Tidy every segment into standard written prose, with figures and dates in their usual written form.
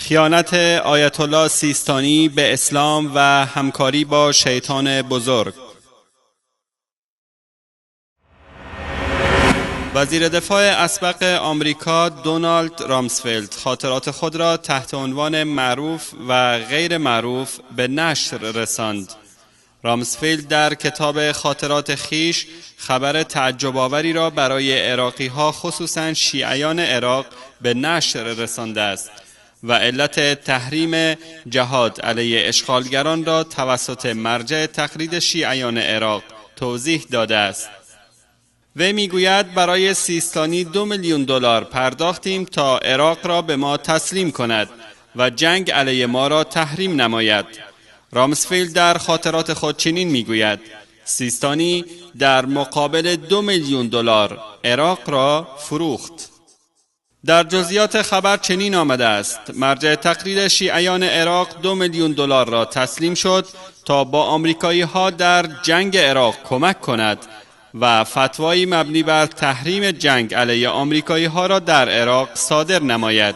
خیانت آیت الله سیستانی به اسلام و همکاری با شیطان بزرگ. وزیر دفاع اسبق آمریکا دونالد رامسفلد خاطرات خود را تحت عنوان معروف و غیر معروف به نشر رساند. رامسفلد در کتاب خاطرات خیش خبر تعجب‌آوری را برای عراقی‌ها خصوصاً شیعیان عراق به نشر رسانده است و علت تحریم جهاد علیه اشغالگران را توسط مرجع تقلید شیعیان عراق توضیح داده است. وی میگوید برای سیستانی 2 میلیون دلار پرداختیم تا عراق را به ما تسلیم کند و جنگ علیه ما را تحریم نماید. رامسفلد در خاطرات خود چنین میگوید: سیستانی در مقابل 2 میلیون دلار عراق را فروخت. در جزئیات خبر چنین آمده است: مرجع تقلید شیعیان عراق 2 میلیون دلار را تسلیم شد تا با آمریکایی ها در جنگ عراق کمک کند و فتوایی مبنی بر تحریم جنگ علیه آمریکایی ها را در عراق صادر نماید.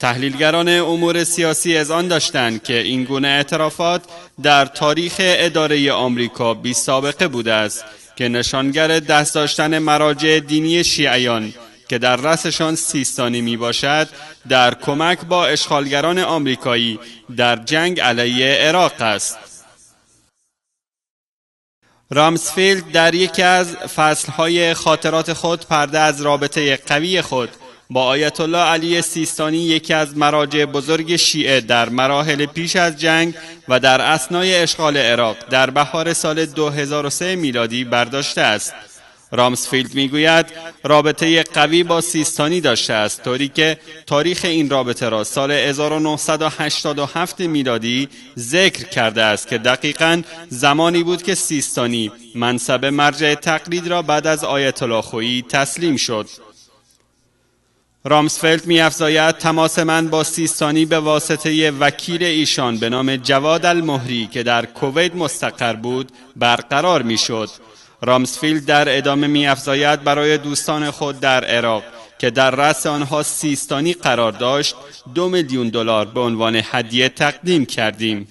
تحلیلگران امور سیاسی اذعان داشتند که این گونه اعترافات در تاریخ اداره آمریکا بی سابقه بوده است که نشانگر دست داشتن مراجع دینی شیعیان که در رأسشان سیستانی می باشد در کمک با اشغالگران آمریکایی در جنگ علیه عراق است. رامسفلد در یکی از فصلهای خاطرات خود پرده از رابطه قوی خود با آیت الله علی سیستانی، یکی از مراجع بزرگ شیعه در مراحل پیش از جنگ و در اثنای اشغال عراق در بهار سال 2003 میلادی برداشته است. رامسفلد میگوید رابطه قوی با سیستانی داشته است، طوری که تاریخ این رابطه را سال 1987 میلادی ذکر کرده است که دقیقاً زمانی بود که سیستانی منصب مرجع تقلید را بعد از آیت الله خویی تسلیم شد. رامسفلد می‌افزاید تماس من با سیستانی به واسطه وکیل ایشان به نام جواد المهری که در کویت مستقر بود برقرار می‌شد. رامسفلد در ادامه می‌افزاید برای دوستان خود در عراق که در رأس آنها سیستانی قرار داشت 2 میلیون دلار به عنوان هدیه تقدیم کردیم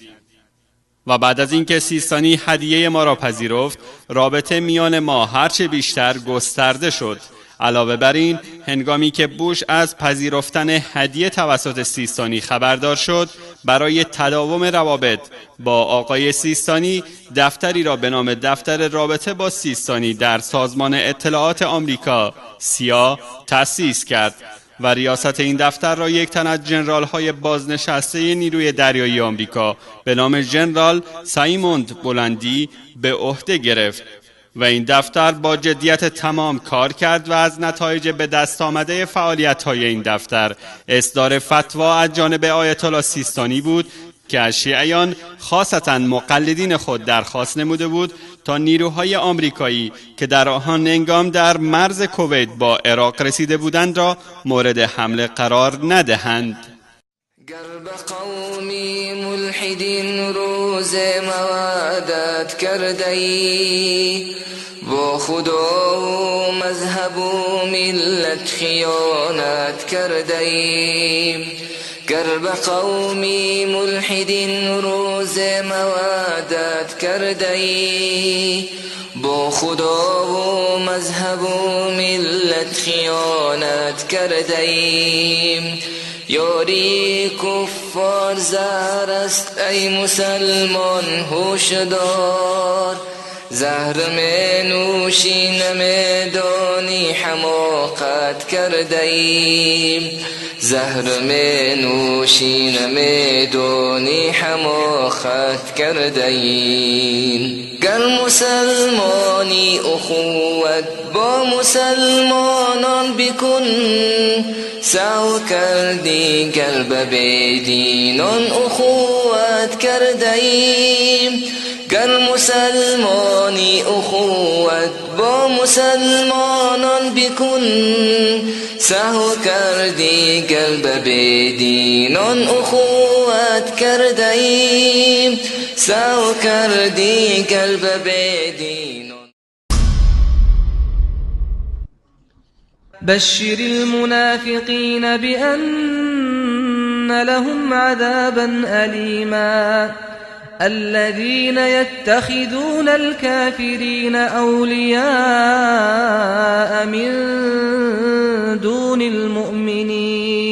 و بعد از اینکه سیستانی هدیه ما را پذیرفت رابطه میان ما هرچه بیشتر گسترده شد. علاوه بر این، هنگامی که بوش از پذیرفتن هدیه توسط سیستانی خبردار شد، برای تداوم روابط با آقای سیستانی دفتری را به نام دفتر رابطه با سیستانی در سازمان اطلاعات آمریکا CIA تأسیس کرد و ریاست این دفتر را یک تن از ژنرال‌های بازنشسته نیروی دریایی آمریکا به نام ژنرال سایموند بلندی به عهده گرفت و این دفتر با جدیت تمام کار کرد و از نتایج به دست آمده فعالیت‌های این دفتر اصدار فتوا از جانب آیت الله سیستانی بود که از شیعیان خاصتاً مقلدین خود درخواست نموده بود تا نیروهای آمریکایی که در آن هنگام در مرز کویت با عراق رسیده بودند را مورد حمله قرار ندهند. قلب قومی ملحدین روز موادت کرده ای، با خدا و مذهب و ملت خیانت کرده ای. قلب قومی ملحدین روز موادت کرده ای، با خدا و مذهب و ملت خیانت کرده ای. یاری کفار زهر است ای مسلمان هوشدار، زهر می نوشی نمیدانی حماقت کرده ایم. زهر می نوشی نمیدانی حماقت کرده ایم. گر مسلمانی اخوت با مسلمانان بکن، سعی کردی قلب بیدینان اخوت کرده ایم. گر مسلمانی اخوت با مسلمانان بکن، سعی کردی قلب بیدینان اخوت کرده ایم. سعی کردی قلب بیدینان. بشر المنافقين بأن لهم عذابا أليما الذين يتخذون الكافرين أولياء من دون المؤمنين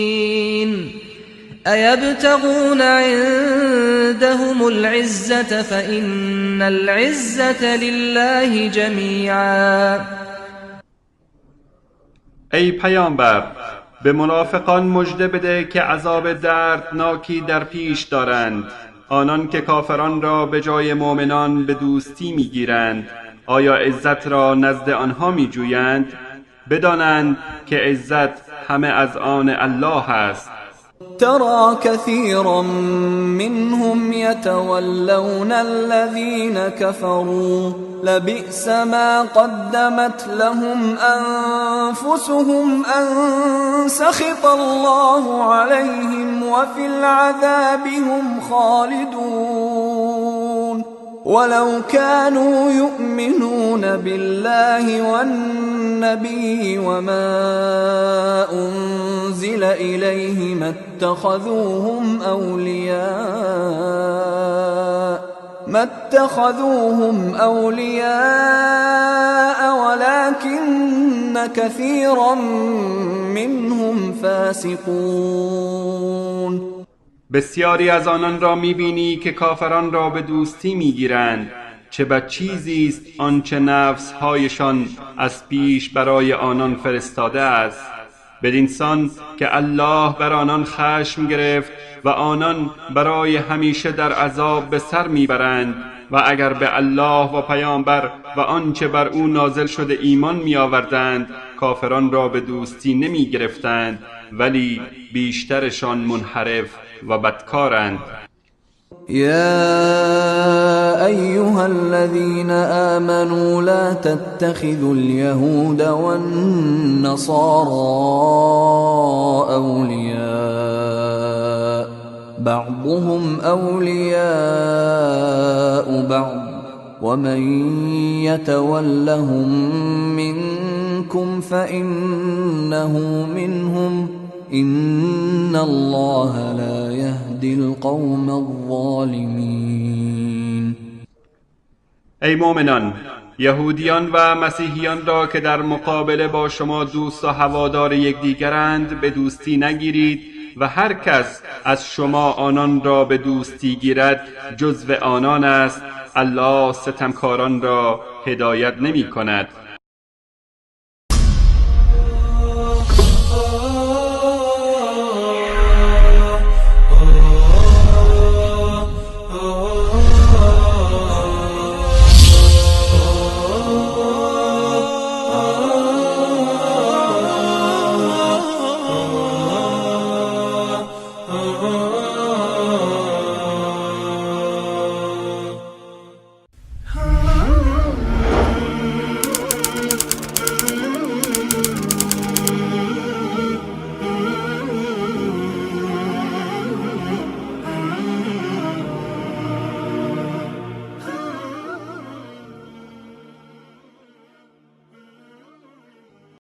أيبتغون عندهم العزة فإن العزة لله جميعا. ای پیامبر، به منافقان مژده بده که عذاب دردناکی در پیش دارند. آنان که کافران را به جای مؤمنان به دوستی میگیرند، آیا عزت را نزد آنها میجویند؟ بدانند که عزت همه از آن الله است. ترى كثيرا منهم يتولون الذين كفروا لبئس ما قدمت لهم أنفسهم أن سخط الله عليهم وفي العذاب هم خالدون ولو كانوا يؤمنون بالله والنبي وما أنزل إليه ما اتخذوهم أولياء ولكن كثيرا منهم فاسقون. بسیاری از آنان را می‌بینی که کافران را به دوستی می‌گیرند. چه بد چیزی است آنچه نفس‌هایشان از پیش برای آنان فرستاده است، بدینسان که الله بر آنان خشم گرفت و آنان برای همیشه در عذاب به سر میبرند. و اگر به الله و پیامبر و آنچه بر او نازل شده ایمان میآوردند، کافران را به دوستی نمی گرفتند، ولی بیشترشان منحرف و بدکارند. يا أيها الذين آمنوا لا تتخذوا اليهود والنصارى أولياء بعضهم أولياء بعض ومن يتولهم منكم فإنه منهم إن الله لا يهدي القوم الظالمين. ای مؤمنان، یهودیان و مسیحیان را که در مقابله با شما دوست و هوادار یکدیگرند به دوستی نگیرید و هر کس از شما آنان را به دوستی گیرد جزو آنان است. الله ستمکاران را هدایت نمی کند.